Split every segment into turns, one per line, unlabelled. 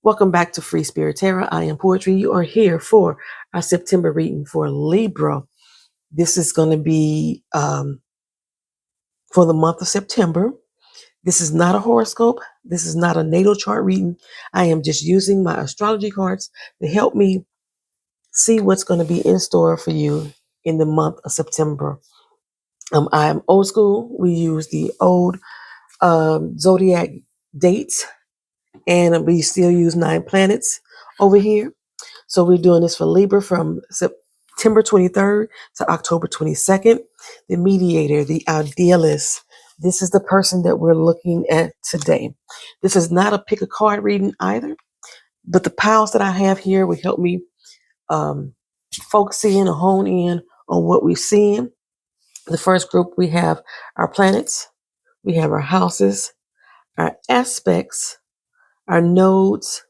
Welcome back to Free Spirit Tarot. I am Poetry. You are here for our September reading for Libra. This is going to be for the month of September. This is not a horoscope. This is not a natal chart reading. I am just using my astrology cards to help me see what's going to be in store for you in the month of September. I am old school. We use the old zodiac dates, and we still use 9 planets over here. So we're doing this for Libra from September 23rd to October 22nd. The mediator, the idealist. This is the person that we're looking at today. This is not a pick a card reading either, but the piles that I have here will help me focus in or hone in on what we're seeing. The first group, we have our planets, we have our houses, our aspects, our nodes,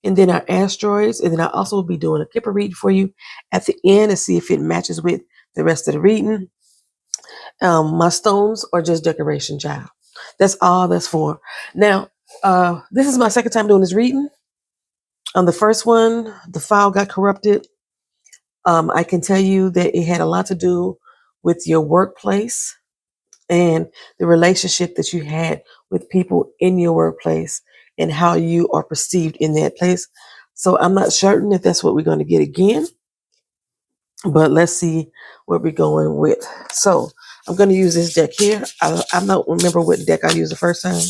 and then our asteroids. And then I also will be doing a Kipper reading for you at the end to see if it matches with the rest of the reading. My stones are just decoration, child. That's all that's for. Now, this is my second time doing this reading. On the first one, the file got corrupted. I can tell you that it had a lot to do with your workplace and the relationship that you had with people in your workplace and how you are perceived in that place. So I'm not certain if that's what we're going to get again, but let's see what we're going with. So I'm going to use this deck here. I don't remember what deck I used the first time.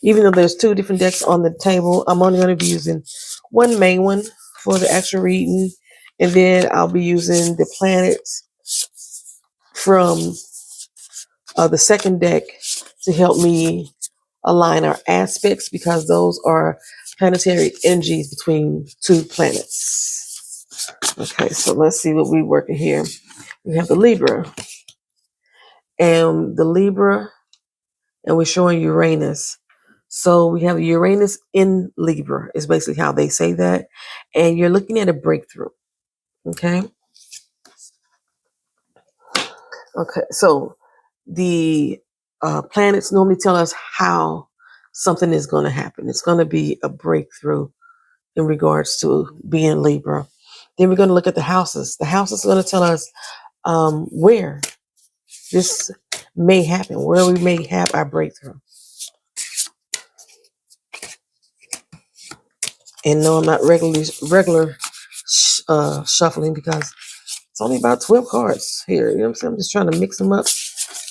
Even though there's 2 different decks on the table, I'm only going to be using one main one for the actual reading. And then I'll be using the planets from the second deck to help me align our aspects, because those are planetary energies between 2 planets. Okay, so let's see what we're working here. We have the Libra, and we're showing Uranus. So we have Uranus in Libra is basically how they say that. And you're looking at a breakthrough. Okay. Okay. So the planets normally tell us how something is going to happen. It's going to be a breakthrough in regards to being Libra. Then we're going to look at the houses. The houses are going to tell us where this may happen, where we may have our breakthrough. And no, I'm not regular shuffling, because it's only about 12 cards here. You know what I'm saying? I'm just trying to mix them up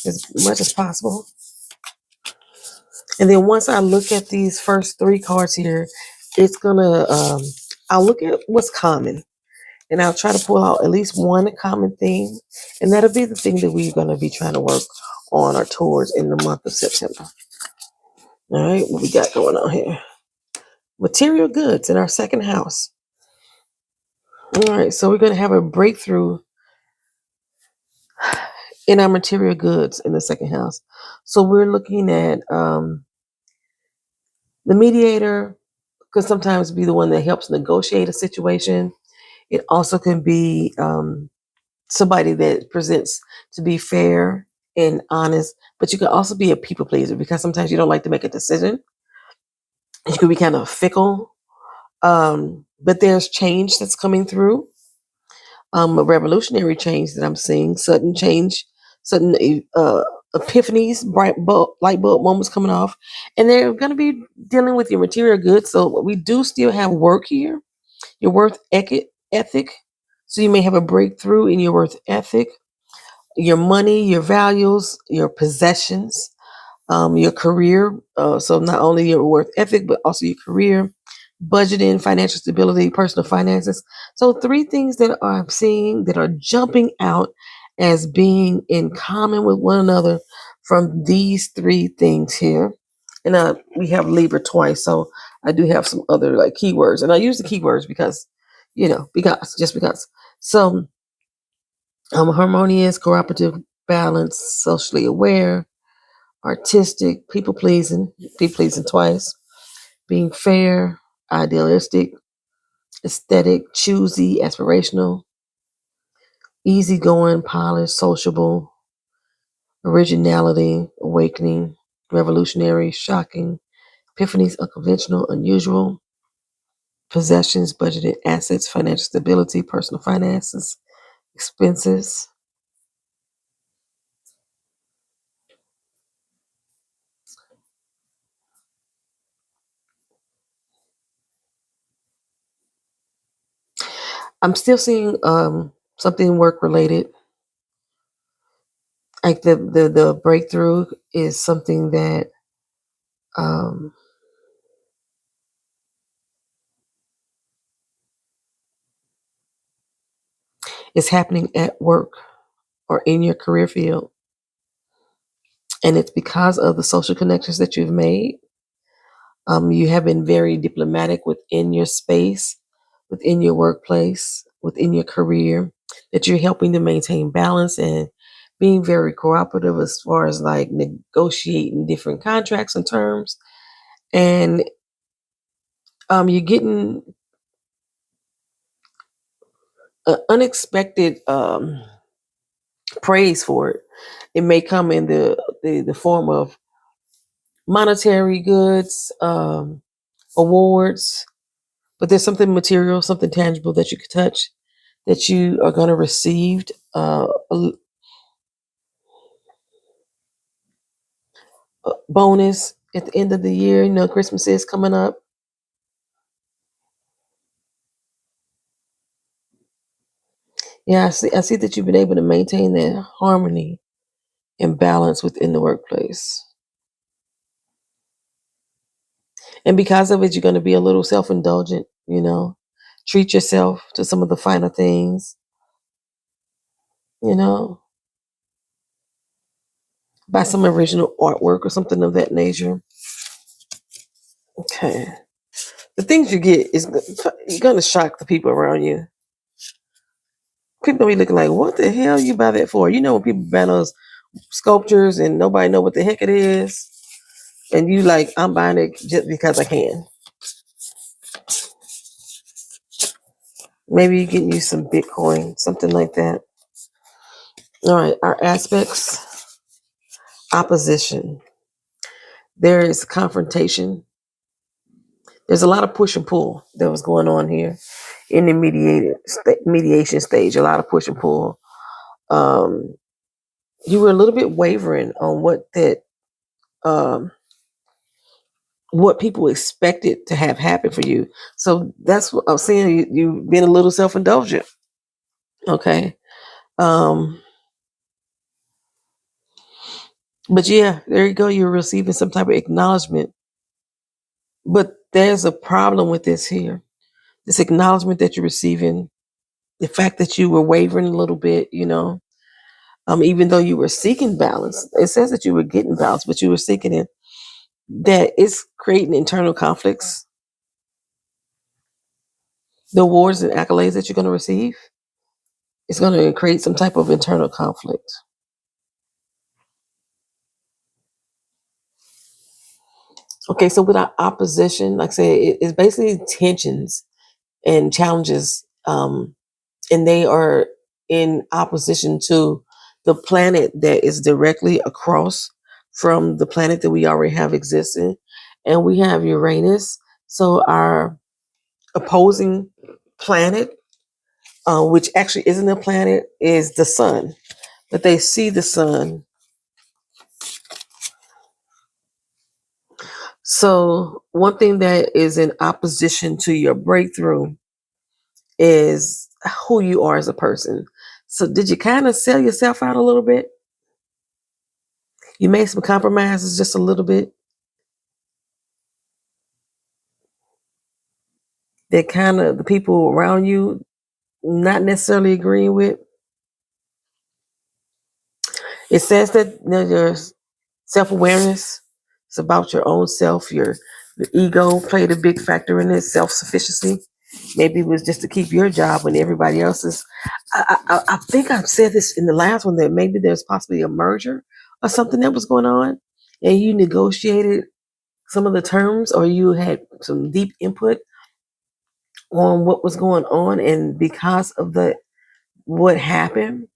as much as possible. And then once I look at these first 3 cards here, it's gonna I'll look at what's common, and I'll try to pull out at least one common theme, and that'll be the thing that we're gonna be trying to work on or towards in the month of September. All right, what we got going on here? Material goods in our second house. All right, so we're gonna have a breakthrough in our material goods in the second house. So we're looking at the mediator could sometimes be the one that helps negotiate a situation. It also can be somebody that presents to be fair and honest, but you can also be a people pleaser, because sometimes you don't like to make a decision. You can be kind of fickle, but there's change that's coming through, a revolutionary change that I'm seeing, sudden change, sudden epiphanies, light bulb moments coming off, and they're going to be dealing with your material goods. So we do still have work here, your worth ethic. So you may have a breakthrough in your worth ethic, your money, your values, your possessions, your career. So not only your worth ethic, but also your career, budgeting, financial stability, personal finances. So 3 things that I'm seeing that are jumping out as being in common with one another from these 3 things here. And we have Libra twice, so I do have some other like keywords, and I use the keywords because, because. So harmonious, cooperative, balanced, socially aware, artistic, people pleasing twice, being fair, idealistic, aesthetic, choosy, aspirational, easygoing, polished, sociable, originality, awakening, revolutionary, shocking, Epiphanies, unconventional, unusual. Possessions, budgeted assets, financial stability, personal finances, expenses. I'm still seeing something work related. Like the breakthrough is something that um, is happening at work or in your career field. And it's because of the social connections that you've made. You have been very diplomatic within your space, within your workplace, within your career, that you're helping to maintain balance and being very cooperative as far as like negotiating different contracts and terms. And you're getting unexpected praise for it. It may come in the form of monetary goods, awards, but there's something material, something tangible that you could touch that you are going to receive a bonus at the end of the year. You know, Christmas is coming up. Yeah, I see that you've been able to maintain that harmony and balance within the workplace. And because of it, you're going to be a little self indulgent, you know. Treat yourself to some of the finer things, you know. Buy some original artwork or something of that nature. Okay. The things you get is you're going to shock the people around you. People be looking like, what the hell you buy that for? You know when people buy those sculptures and nobody know what the heck it is, and you like, I'm buying it just because I can. Maybe you can use some Bitcoin, something like that. All right, our aspects: opposition. There is confrontation. There's a lot of push and pull that was going on here in the mediation stage. A lot of push and pull. Um, you were a little bit wavering on um, what people expected to have happen for you. So that's what I'm saying. You've been a little self indulgent. Okay. Um, but yeah, there you go. You're receiving some type of acknowledgement. But there's a problem with this here. This acknowledgement that you're receiving, the fact that you were wavering a little bit, you know, even though you were seeking balance, it says that you were getting balance, but you were seeking it, that it's creating internal conflicts. The awards and accolades that you're going to receive, it's going to create some type of internal conflict. Okay, so with our opposition, like I say, it's basically tensions and challenges, and they are in opposition to the planet that is directly across from the planet that we already have existing, and we have Uranus. So our opposing planet, which actually isn't a planet, is the sun. But they see the sun. So one thing that is in opposition to your breakthrough is who you are as a person. So did you kind of sell yourself out a little bit? You made some compromises just a little bit that kind of the people around you not necessarily agreeing with. It says that, you know, your self-awareness is about your own self. Your ego played a big factor in this, self-sufficiency. Maybe it was just to keep your job when everybody else is. I think I've said this in the last one that maybe there's possibly a merger or something that was going on, and you negotiated some of the terms, or you had some deep input on what was going on, and because of the what happened,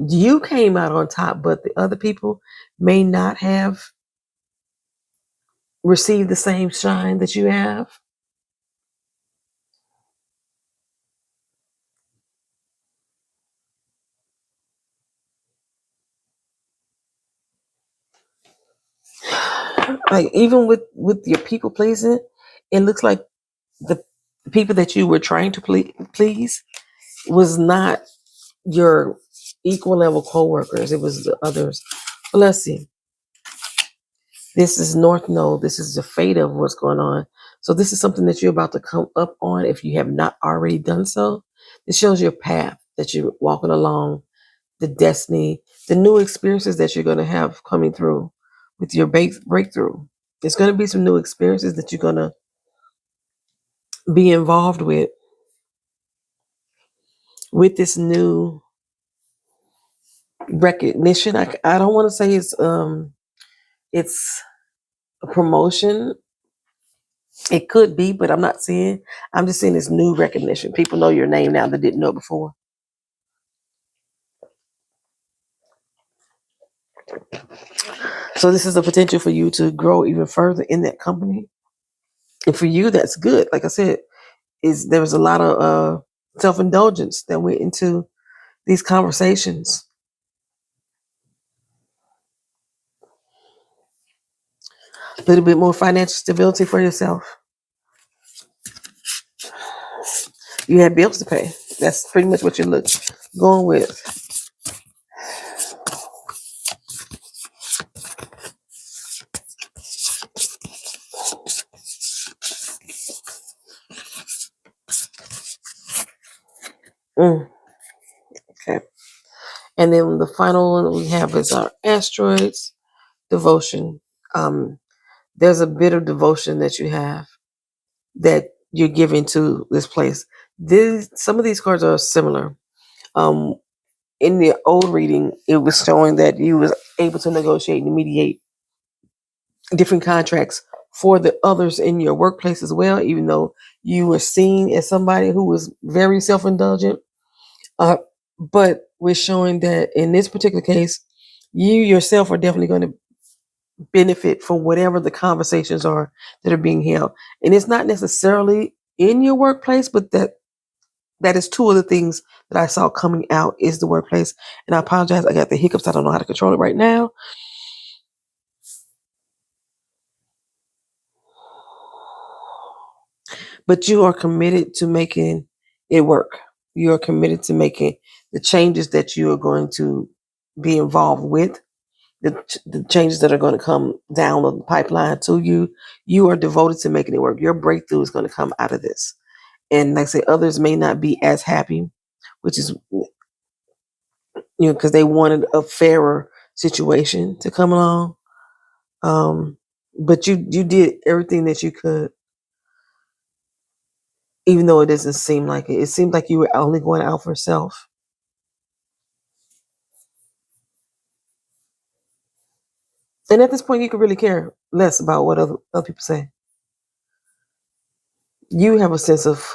you came out on top, but the other people may not have receive the same shine that you have. Like even with your people pleasing, it looks like the people that you were trying to please was not your equal level co-workers. It was the others. But let's see. This is North Node. This is the fate of what's going on. So this is something that you're about to come up on if you have not already done so. It shows your path that you're walking along, the destiny, the new experiences that you're going to have coming through with your breakthrough. There's going to be some new experiences that you're going to be involved with this new recognition. I don't want to say it's a promotion. It could be, but I'm not seeing. I'm just seeing this new recognition. People know your name now that didn't know before. So this is a potential for you to grow even further in that company. And for you, that's good. Like I said, there was a lot of self-indulgence that went into these conversations. A little bit more financial stability for yourself. You had bills to pay. That's pretty much what you're going with. Okay. And then the final one we have is our asteroids devotion. There's a bit of devotion that you have that you're giving to this place. Some of these cards are similar. Um, in the old reading, it was showing that you was able to negotiate and mediate different contracts for the others in your workplace as well, even though you were seen as somebody who was very self-indulgent. But we're showing that in this particular case, you yourself are definitely going to benefit from whatever the conversations are that are being held. And it's not necessarily in your workplace, but that is two of the things that I saw coming out is the workplace. And I apologize, I got the hiccups. I don't know how to control it right now. But you are committed to making it work. You are committed to making the changes that you are going to be involved with, the changes that are going to come down the pipeline to you. You are devoted to making it work. Your breakthrough is going to come out of this. And like I say, others may not be as happy, which is, because they wanted a fairer situation to come along. But you did everything that you could, even though it doesn't seem like it. It seemed like you were only going out for self. And at this point, you could really care less about what other people say. You have a sense of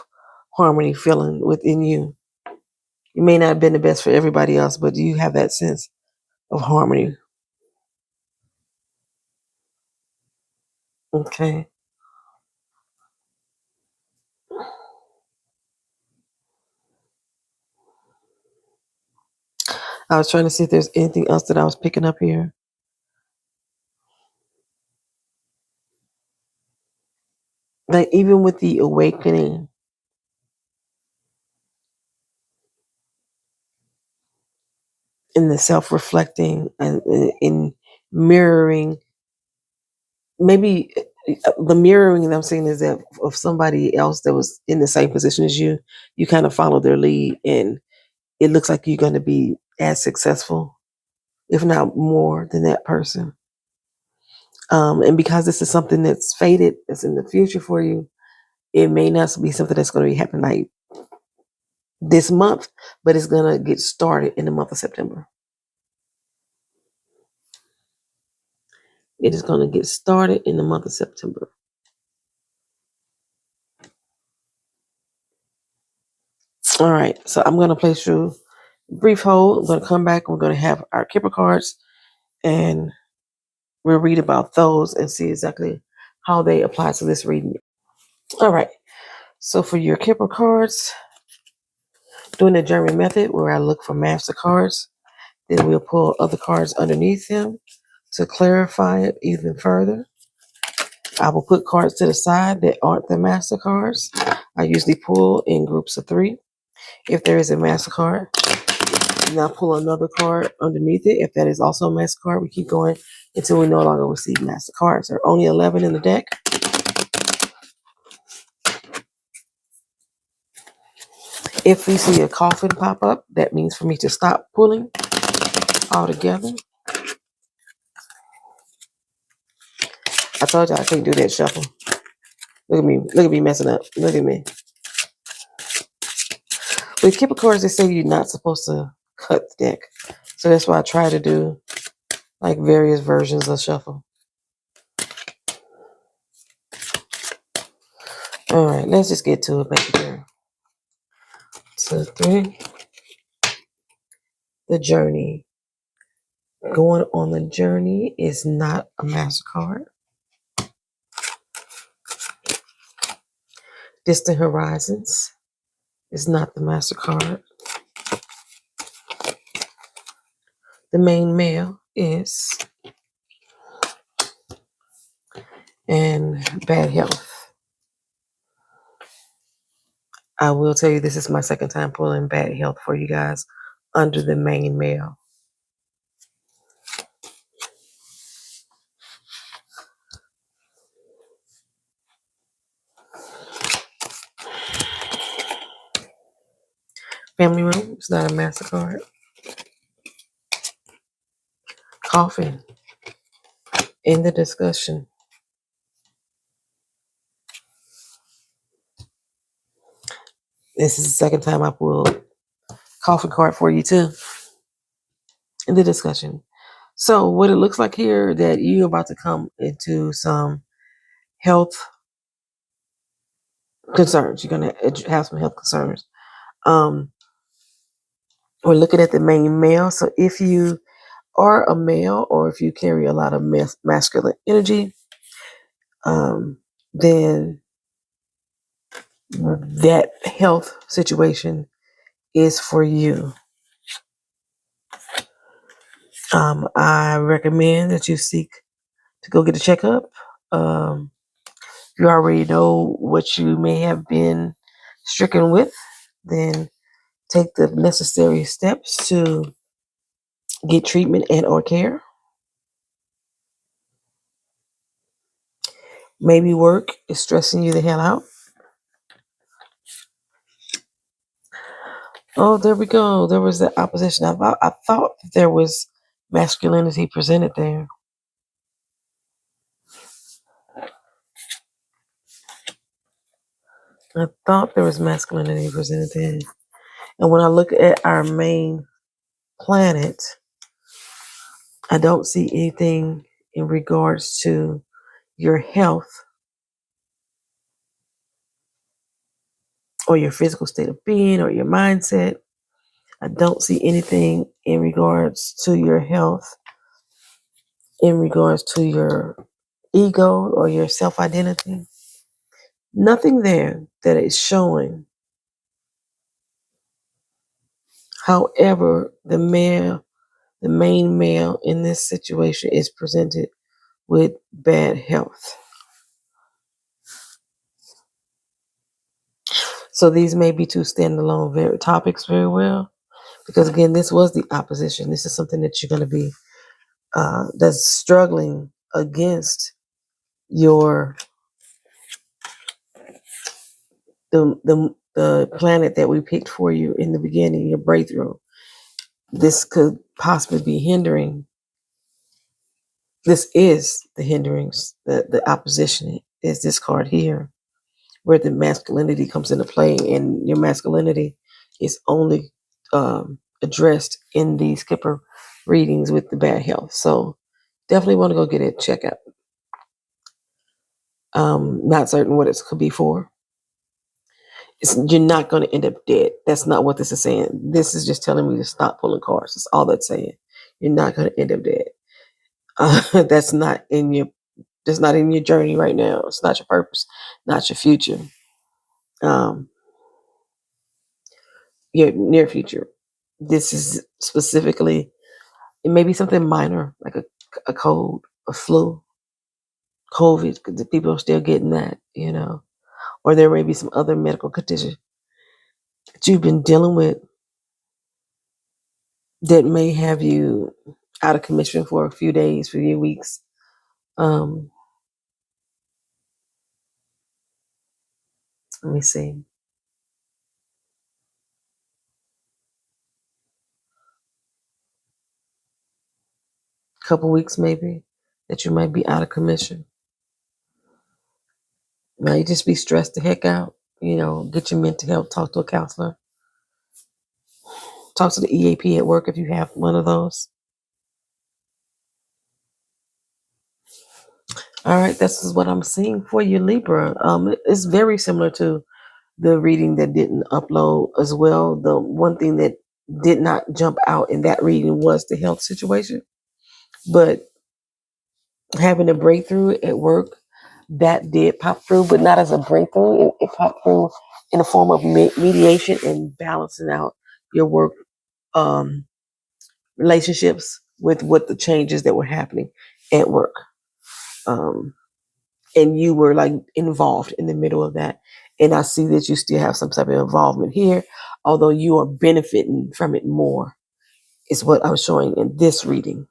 harmony feeling within you. You may not have been the best for everybody else, but you have that sense of harmony. Okay. I was trying to see if there's anything else that I was picking up here. Like even with the awakening, in the self-reflecting and in mirroring, maybe the mirroring that I'm seeing is that of somebody else that was in the same position as you kind of follow their lead, and it looks like you're going to be as successful, if not more than that person. And because this is something that's fated, that's in the future for you, it may not be something that's going to be happening like this month, but it's going to get started in the month of September. It is going to get started in the month of September. All right, so I'm going to place you brief hold. I'm going to come back. We're going to have our Kipper cards, and we'll read about those and see exactly how they apply to this reading. All right. So for your Kipper cards, doing the German method where I look for master cards, then we'll pull other cards underneath them to clarify it even further. I will put cards to the side that aren't the master cards. I usually pull in groups of 3. If there is a master card, then I'll pull another card underneath it. If that is also a master card, we keep going until we no longer receive master cards. There are only 11 in the deck. If we see a coffin pop up, that means for me to stop pulling altogether. I told you I can't do that shuffle. Look at me. Look at me messing up. Look at me. With Kipper cards, they say you're not supposed to cut the deck. So that's why I try to do like various versions of shuffle. All right, let's just get to it, baby girl. 2, 3. The journey. Going on the journey is not a master card. Distant Horizons is not the master card. The main male is. And bad health. I will tell you this is my second time pulling bad health for you guys under the main male. Family room is not a master card. Coffin. In the discussion. This is the second time I pulled coffin card for you too. In the discussion. So what it looks like here that you're about to come into some health concerns. You're going to have some health concerns. We're looking at the main male. So if you are a male or if you carry a lot of masculine energy, then that health situation is for you. I recommend that you seek to go get a checkup. You already know what you may have been stricken with, then take the necessary steps to get treatment and or care. Maybe work is stressing you the hell out. Oh, there we go. There was the opposition. I thought there was masculinity presented there. I thought there was masculinity presented there. And when I look at our main planet, I don't see anything in regards to your health or your physical state of being or your mindset. I don't see anything in regards to your health, in regards to your ego or your self-identity. Nothing there that is showing. However, the main male in this situation is presented with bad health. So these may be two standalone topics very well. Because again, this was the opposition. This is something that you're going to be that's struggling against your the planet that we picked for you in the beginning, your breakthrough. This could possibly be hindering. This is the hindrance. The opposition is this card here, where the masculinity comes into play, and your masculinity is only addressed in these Kipper readings with the bad health. So definitely want to go get a checkup. Not certain what it could be for. You're not going to end up dead. That's not what this is saying. This is just telling me to stop pulling cards. That's all that's saying. You're not going to end up dead. That's not in your That's not in your journey right now. It's not your purpose, not your future. Um, your near future. This is specifically, it may be something minor, like a cold, a flu, COVID, because the people are still getting that, or there may be some other medical condition that you've been dealing with that may have you out of commission for a few days, for a few weeks. Um, Let me see, a couple weeks maybe that you might be out of commission. Now you just be stressed the heck out. Get your mental health, talk to a counselor, talk to the EAP at work if you have one of those. All right, this is what I'm seeing for you, Libra. It's very similar to the reading that didn't upload as well. The one thing that did not jump out in that reading was the health situation, but having a breakthrough at work, that did pop through, but not as a breakthrough. It popped through in the form of mediation and balancing out your work um, relationships with what the changes that were happening at work. Um, and you were like involved in the middle of that. And I see that you still have some type of involvement here, although you are benefiting from it more, is what I'm showing in this reading,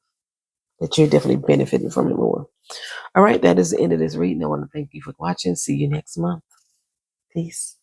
that you're definitely benefiting from it more. All right, that is the end of this reading. I want to thank you for watching. See you next month. Peace.